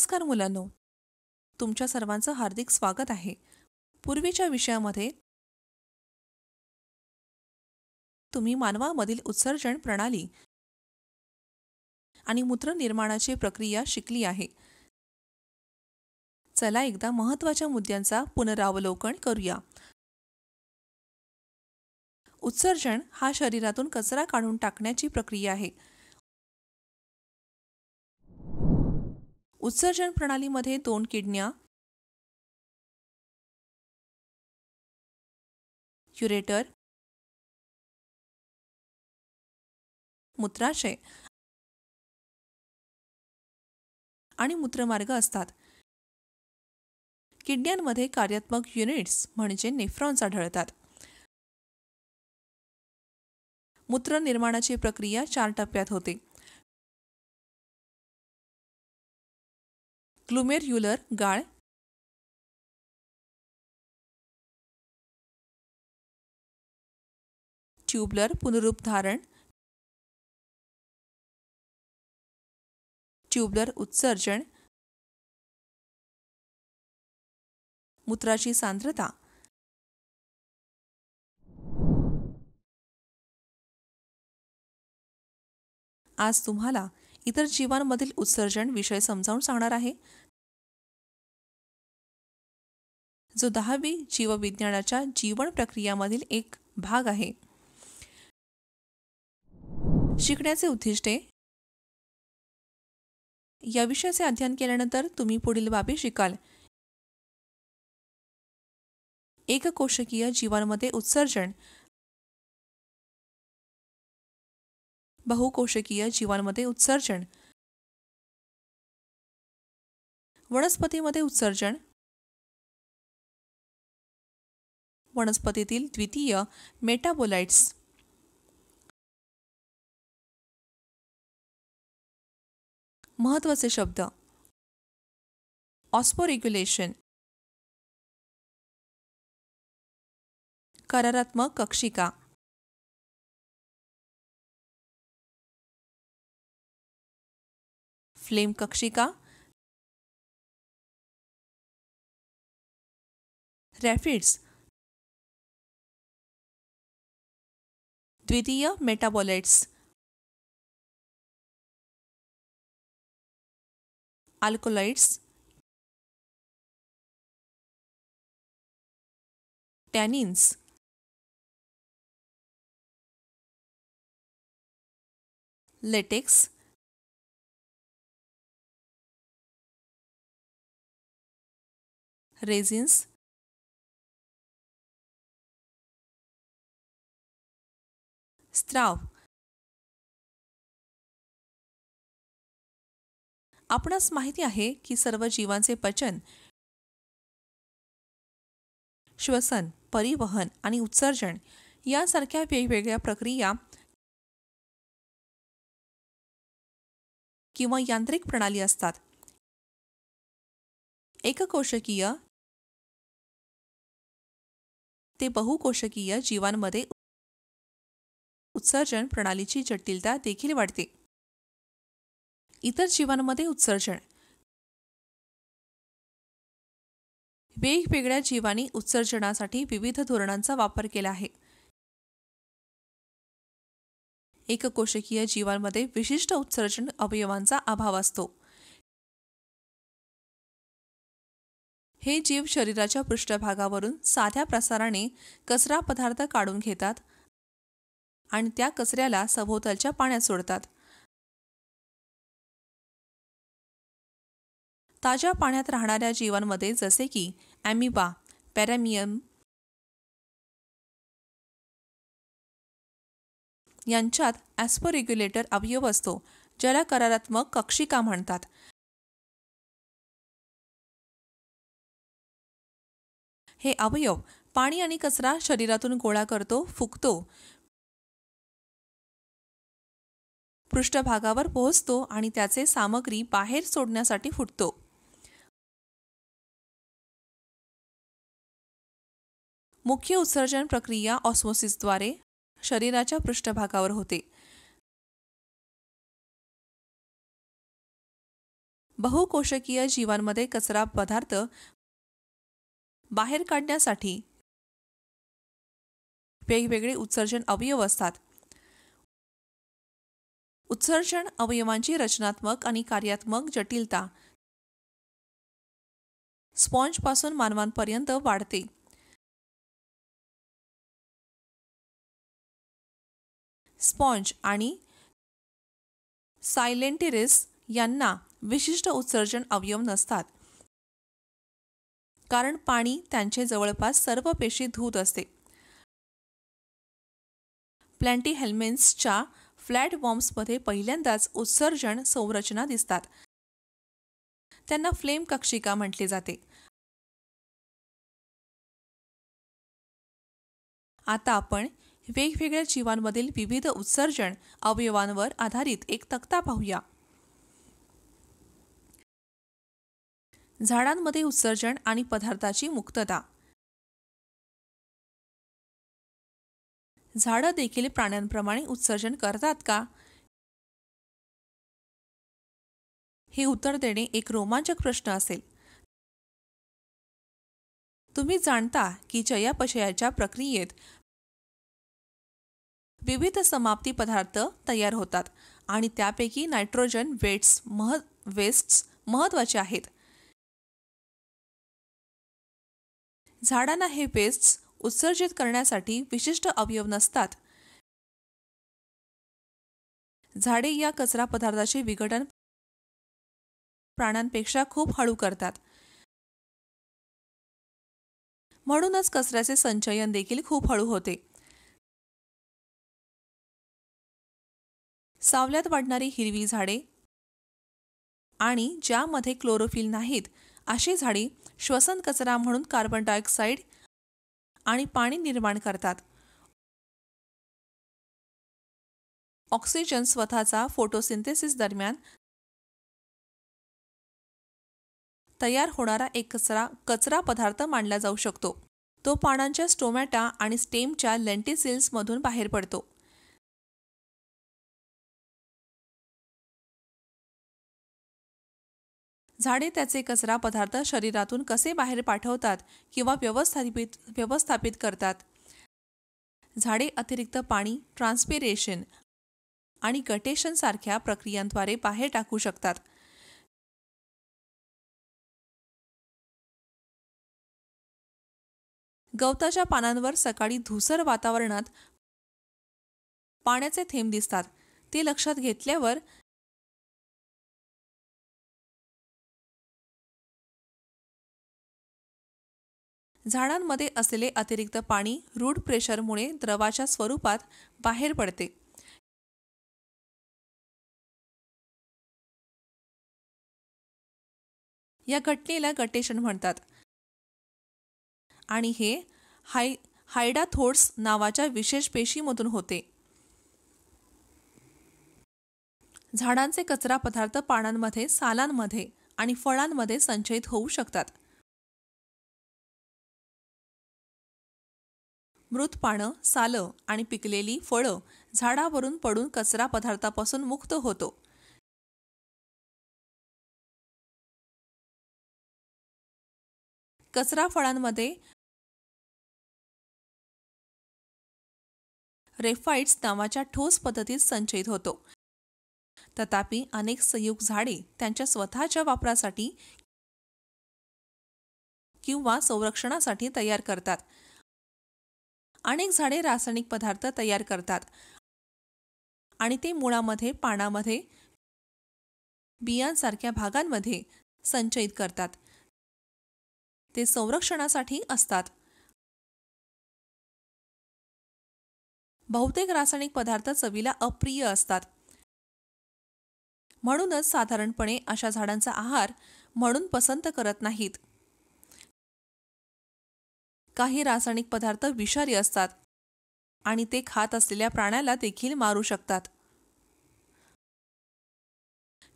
नमस्कार मुलांनो, तुमच्या सर्वांचं हार्दिक स्वागत आहे. पूर्वीच्या विषयामध्ये तुम्ही मानवामधील उत्सर्जन प्रणाली आणि मूत्र निर्माणाची प्रक्रिया शिकली आहे. चला एकदा महत्त्वाच्या मुद्द्यांचा पुनरावलोकन करूया. उत्सर्जन हा शरीरातून कचरा काढून टाकण्याची प्रक्रिया आहे. उत्सर्जन प्रणालीमध्ये 2 किडन्या, युरेटर, मूत्राशय आणि मूत्रमार्ग असतात. किडन्यांमध्ये कार्यात्मक युनिट्स म्हणजे नेफ्रॉन्स आढळतात. मूत्र निर्माणाची प्रक्रिया 4 टप्प्यात होते. ग्लुमेर्युलर गाळ, ट्यूबलर पुनरुपधारण, ट्यूबलर उत्सर्जन, मूत्राची सांद्रता. आज तुम्हाला इतर जीवांमधील उत्सर्जन विषय समजावून सांगणार आहे, जो 10वी जीवविज्ञानाच्या जीवन प्रक्रियामधील एक भाग आहे. शिकण्याचे उद्दिष्टे. या विषयाचे अध्ययन केल्यानंतर तुम्ही पुढील बाबी शिकाल. एककोशिकीय जीवांमध्ये उत्सर्जन, बहुकोशिकीय जीवांमध्ये उत्सर्जन, वनस्पतीमध्ये उत्सर्जन, वनस्पतीतील द्वितीय मेटाबोलाइट्स, महत्त्वाचे शब्द. ऑस्मोरेग्युलेशन, करारात्मक कक्षिका, फ्लेम कक्षिका, रॅफिड्स, द्वितीय मेटाबोलाइट्स, अल्कलॉइड्स, टॅनिन्स, लेटेक्स, रेझिन्स, स्त्राव. आपणास माहिती आहे की सर्व जीवांचे पचन, श्वसन, परिवहन आणि उत्सर्जन यासारख्या वेगवेगळ्या प्रक्रिया किंवा यांत्रिक प्रणाली असतात. एककोशिकीय ते बहुकोशिकीय जीवांमध्ये उत्सर्जन प्रणालीची जटिलता देखील वाढते. इतर जीवांमध्ये उत्सर्जन. वेगवेगळ्या जीवांनी उत्सर्जनासाठी विविध धोरणांचा वापर केला आहे. एककोशिकीय जीवांमध्ये विशिष्ट उत्सर्जन अवयवांचा अभाव असतो. हे जीव शरीराच्या पृष्ठभागावरून साध्या प्रसाराने कचरा पदार्थ काढून घेतात आणि त्या कचऱ्याला सभोवतालच्या पाण्यात सोडतात. ताज्या पाण्यात राहणाऱ्या जीवांमध्ये जसे की ॲमिबा, पॅरामियम यांच्यात ॲस्पोरेग्युलेटर अवयव असतो, ज्याला करारात्मक कक्षिका म्हणतात. हे अवयव पाणी आणि कचरा शरीरातून गोळा करतो, फुंकतो, पृष्ठभागावर पोहोचतो आणि त्याचे सामग्री बाहेर सोडण्यासाठी फुटतो. मुख्य उत्सर्जन प्रक्रिया ऑस्मोसिसद्वारे शरीराच्या पृष्ठभागावर होते. बहुकोशकीय जीवांमध्ये कचरा पदार्थ बाहेर काढण्यासाठी वेगवेगळे उत्सर्जन अवयव असतात. उत्सर्जन अवयवांची रचनात्मक आणि कार्यात्मक जटिलता स्पॉन्जपासून मानवांपर्यंत वाढते. स्पॉन्ज आणि सायलेंटिरिस यांना विशिष्ट उत्सर्जन अवयव नसतात, कारण पाणी त्यांचे जवळपास सर्व पेशी धूत असते. प्लॅटिहेल्मिन्थ्सच्या फ्लॅटवर्म्समध्ये पहिल्यांदाच उत्सर्जन संरचना दिसतात. त्यांना फ्लेम कक्षिका म्हटले जाते. आता आपण वेगवेगळ्या जीवांमधील विविध उत्सर्जन अवयवांवर आधारित एक तक्ता पाहूया. झाडांमध्ये उत्सर्जन आणि पदार्थाची मुक्तता. झाडं देखील प्राण्यांप्रमाणे उत्सर्जन करतात का? हे उत्तर देणे एक रोमांचक प्रश्न असेल. तुम्ही जाणता की चयापचयाच्या प्रक्रियेत विविध समाप्ती पदार्थ तयार होतात आणि त्यापैकी नायट्रोजन वेस्ट्स महत्त्वाचे आहेत. झाडांना हे वेस्ट्स उत्सर्जित करण्यासाठी विशिष्ट अवयव नसतात. झाडे या कचरा पदार्थाचे विघटन प्राण्यांपेक्षा खूप हळू करतात. म्हणूनच कचऱ्याचे संचयन देखील खूप हळू होते. सावल्यात वाढणारी हिरवी झाडे आणि ज्यामध्ये क्लोरोफिल नाहीत अशी झाडे श्वसन कचरा म्हणून कार्बन डायऑक्साईड आणि पाणी निर्माण करतात. ऑक्सिजन स्वतःचा फोटोसिंथेसिस दरम्यान तयार होणारा एक कचरा पदार्थ मानला जाऊ शकतो. तो पानांच्या स्टोमॅटा आणि स्टेमच्या लेंटिसिल्समधून बाहेर पडतो. झाडे त्याचे कचरा पदार्थ शरीरातून कसे बाहेर पाठवतात किंवा व्यवस्थापित करतात? झाडे अतिरिक्त पाणी, ट्रान्सपिरेशन आणि गटेशन सारख्या प्रक्रियांद्वारे बाहेर टाकू शकतात. गवताच्या पानांवर सकाळी धुसर वातावरणात पाण्याचे थेंब दिसतात. ते लक्षात घेतल्यावर झाडांमध्ये असलेले अतिरिक्त पाणी रूट प्रेशरमुळे द्रवाच्या स्वरूपात बाहेर पडते. या घटनेला गटेशन म्हणतात आणि हे हायडाथोड्स नावाच्या विशेष पेशीमधून होते. झाडांचे कचरा पदार्थ पानांमध्ये, सालांमध्ये आणि फळांमध्ये संचयित होऊ शकतात. मृत पानं, सालं आणि पिकलेली फळं झाडावरून पडून कचरा पदार्थापासून मुक्त होतो. कचरा फळांमध्ये रेफाइट्स नावाच्या ठोस पद्धतीत संचयित होतो. तथापि अनेक संयुग झाडे त्यांच्या स्वतःच्या वापरासाठी किंवा संरक्षणासाठी तयार करतात. अनेक झाडे रासायनिक पदार्थ तयार करतात आणि ते मुळामध्ये, पानामध्ये, बियांसारख्या भागांमध्ये संचयित करतात. ते संरक्षणासाठी असतात. बहुतेक रासायनिक पदार्थ चवीला अप्रिय असतात. म्हणूनच साधारणपणे अशा झाडांचा आहार म्हणून पसंत करत नाहीत. काही रासायनिक पदार्थ विषारी असतात आणि ते खात असलेल्या प्राण्याला देखील मारू शकतात.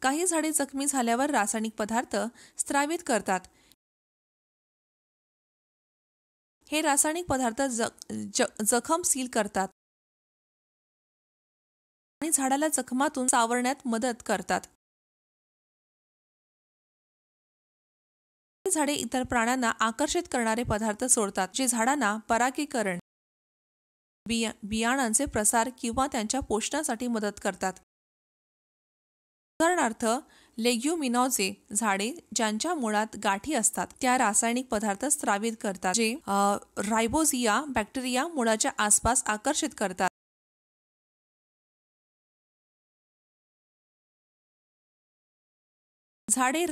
काही झाडे जखमी झाल्यावर रासायनिक पदार्थ स्रावित करतात. हे रासायनिक पदार्थ जखम सील करतात आणि झाडाला जखमातून सावरण्यात मदत करतात. झाडे इतर प्राण्यांना आकर्षित करणारे पदार्थ सोडतात, जे झाडांना परागीकरण, बियाणांचे प्रसार किंवा त्यांच्या पोषणासाठी मदत करतात. उदाहरणार्थ, लेग्युमिनोजे झाडे ज्यांच्या मुळात गाठी असतात त्या रासायनिक पदार्थ स्रावित करतात, जे रायबोझिया बॅक्टेरिया मुळाच्या आसपास आकर्षित करतात. झाडे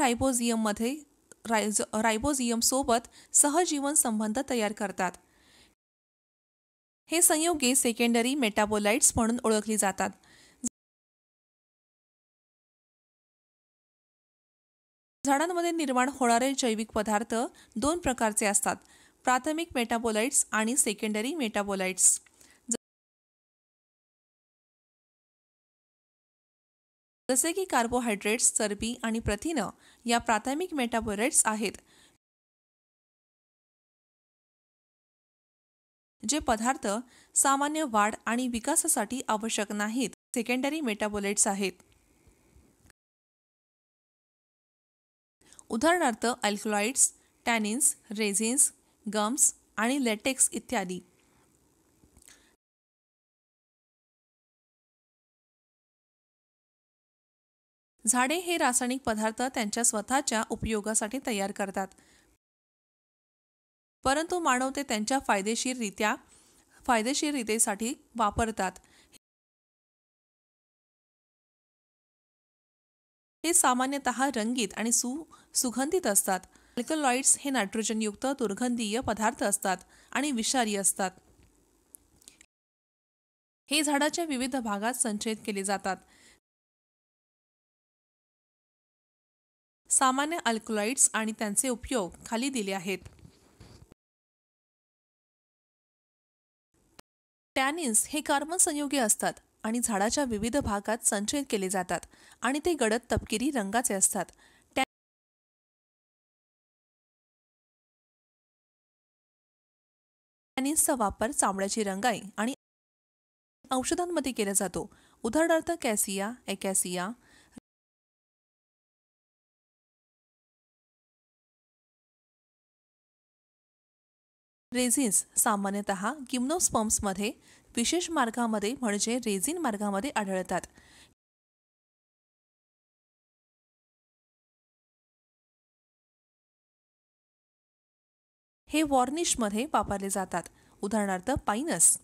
रायबोझियम सोबत सहजीवन संबंध तयार करतात. हे संयुगे सेकंडरी मेटाबोलाइट्स म्हणून ओळखली जातात. झाडांमध्ये निर्माण होणारे जैविक पदार्थ दोन प्रकारचे असतात: प्राथमिक मेटाबोलाइट्स आणि सेकंडरी मेटाबोलाइट्स. जसे की कार्बोहायड्रेट्स, चरबी आणि प्रथिने या प्राथमिक मेटाबोलाइट्स आहेत, जे पदार्थ सामान्य वाढ आणि विकासासाठी आवश्यक नाहीत. सेकंडरी मेटाबोलाइट्स आहेत. उदाहरणार्थ, अल्कलॉइड्स, टॅनिन्स, रेझिन्स, गम्स आणि लेटेक्स इत्यादी. झाडे हे रासायनिक पदार्थ त्यांच्या स्वतःच्या उपयोगासाठी तयार करतात, परंतु मानव ते त्यांच्या फायदेशीरतेसाठी वापरतात. हे सामान्यतः रंगीत आणि सुगंधित असतात. अल्कलॉइड्स हे नायट्रोजनयुक्त दुर्गंधीय पदार्थ असतात आणि विषारी असतात. हे झाडाच्या विविध भागात संचयित केले जातात. सामान्य अल्कलॉइड्स आणि त्यांचे उपयोग खाली दिले आहेत. टॅनिन्स हे कार्बन संयुगे असतात आणि झाडाच्या विविध भागात संचयित केले जातात आणि ते गडद तपकिरी रंगाचे असतात. टॅनिन्सचा वापर चामड्याची रंगाई आणि औषधांमध्ये केला जातो. उदाहरणार्थ, कॅसिया, ॲकॅसिया. रेझिन्स सामान्यतः गिम्नोस्पर्म्समध्ये विशेष मार्गामध्ये म्हणजे रेझिन मार्गामध्ये आढळतात. हे वॉर्निशमध्ये वापरले जातात. उदाहरणार्थ, पाईनस.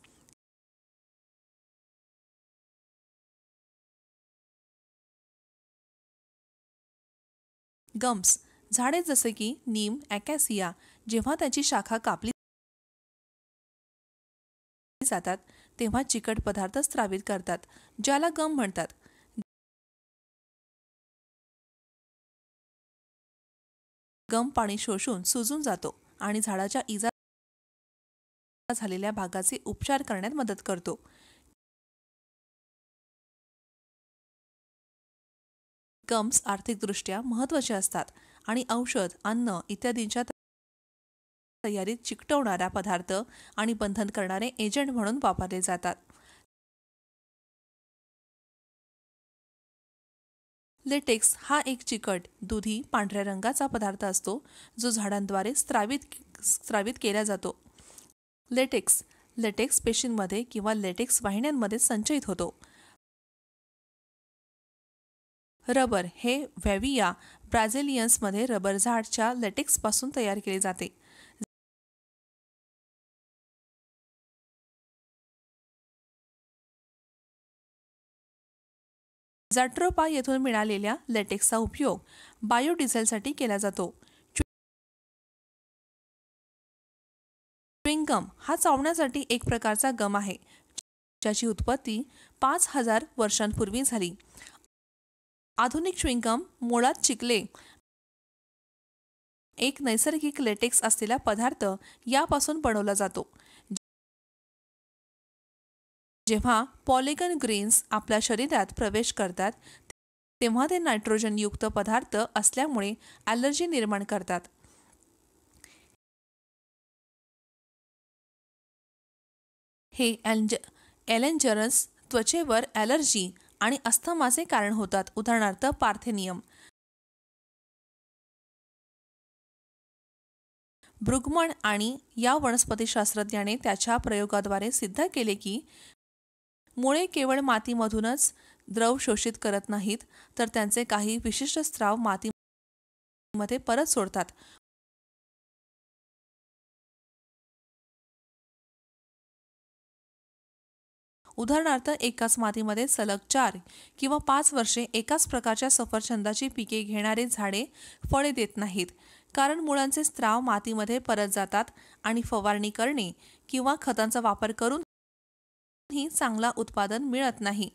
गम्स झाडे जसे की नीम, ॲकॅसिया जेव्हा त्याची शाखा कापली जातात तेव्हा चिकट पदार्थ स्रावित करतात, ज्याला गम म्हणतात. गम पाणी शोषून सुजून जातो आणि झाडाच्या इजा झालेल्या भागाचे उपचार करण्यात मदत करतो. गम्स आर्थिकदृष्ट्या महत्त्वाचे असतात आणि औषध, अन्न इत्यादींच्या तयारीत चिकटवणारा पदार्थ आणि बंधन करणारे एजंट म्हणून वापरले जातात. लेटेक्स हा एक चिकट, दुधी पांढऱ्या रंगाचा पदार्थ असतो जो झाडांद्वारे स्रावित केला जातो. लेटेक्स पेशींमध्ये किंवा लेटेक्स वाहिन्यांमध्ये संचयित होतो. रबर हे व्हॅविया ब्राझिलियन्समध्ये रबर झाडच्या लेटेक्सपासून तयार केले जाते. जाट्रोपा येथून मिळालेल्या लेटेक्सचा उपयोग बायोडिझेलसाठी केला जातो. च्युइंग गम हा चावण्यासाठी एक प्रकारचा गम आहे, ज्याची उत्पत्ती 5000 वर्षांपूर्वी झाली. आधुनिक च्युइंग गम मुळात चिकले, एक नैसर्गिक लेटेक्स असलेला पदार्थ, यापासून बनवला जातो. जेव्हा पॉलिगन ग्रेन्स आपल्या शरीरात प्रवेश करतात तेव्हा ते नायट्रोजनयुक्त पदार्थ असल्यामुळे ॲलर्जी निर्माण करतात. हे ॲलर्जन्स त्वचेवर ॲलर्जी आणि अस्थमाचे कारण होतात. उदाहरणार्थ, पार्थेनियम. ब्रुगमन आणि या वनस्पतीशास्त्रज्ञाने त्याच्या प्रयोगाद्वारे सिद्ध केले की मुळे केवळ मातीमधूनच द्रव शोषित करत नाहीत, तर त्यांचे काही विशिष्ट स्राव मातीमध्ये परत सोडतात. उदाहरणार्थ, एकाच मातीमध्ये सलग 4 किंवा 5 वर्षे एकाच प्रकारच्या सफरचंदाची पिके घेणारे झाडे फळे देत नाहीत, कारण मुळांचे स्राव मातीमध्ये परत जातात आणि फवारणी करणे किंवा खतांचा वापर करूनही चांगला उत्पादन मिळत नाही.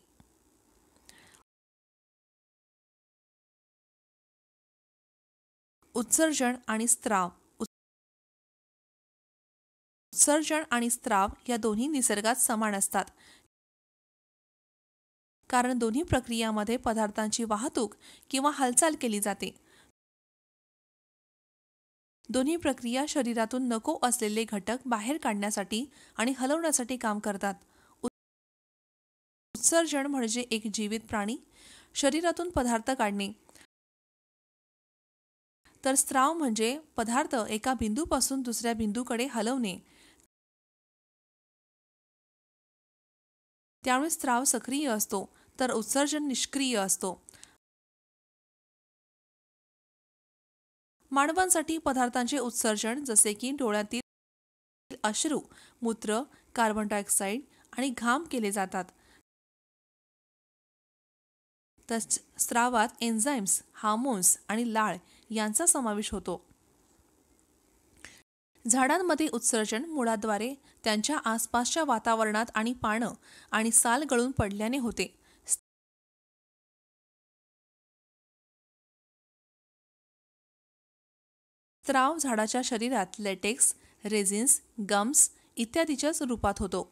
उत्सर्जन आणि स्राव. उत्सर्जन आणि स्राव या दोन्ही निसर्गात समान असतात, कारण दोन्ही प्रक्रियामध्ये पदार्थांची वाहतूक किंवा हालचाल केली जाते. दोन्ही प्रक्रिया शरीरातून नको असलेले घटक बाहेर काढण्यासाठी आणि हलवण्यासाठी काम करतात. उत्सर्जन म्हणजे एक जीवित प्राणी शरीरातून पदार्थ काढणे, तर स्राव म्हणजे पदार्थ एका बिंदूपासून दुसऱ्या बिंदूकडे हलवणे. त्यामुळे स्राव सक्रिय असतो, तर उत्सर्जन निष्क्रिय असतो. मानवांसाठी पदार्थांचे उत्सर्जन, जसे की डोळ्यातील अश्रू, मूत्र, कार्बन डायऑक्साईड आणि घाम केले जातात. तसेच स्रावात एन्झाईम्स, हार्मोन्स आणि लाळ यांचा समावेश होतो. झाडांमध्ये उत्सर्जन मुळाद्वारे त्यांच्या आसपासच्या वातावरणात आणि पानं आणि साल गळून पडल्याने होते. स्राव झाडाच्या शरीरात लेटेक्स, रेझिन्स, गम्स इत्यादीच्या रूपात होतो.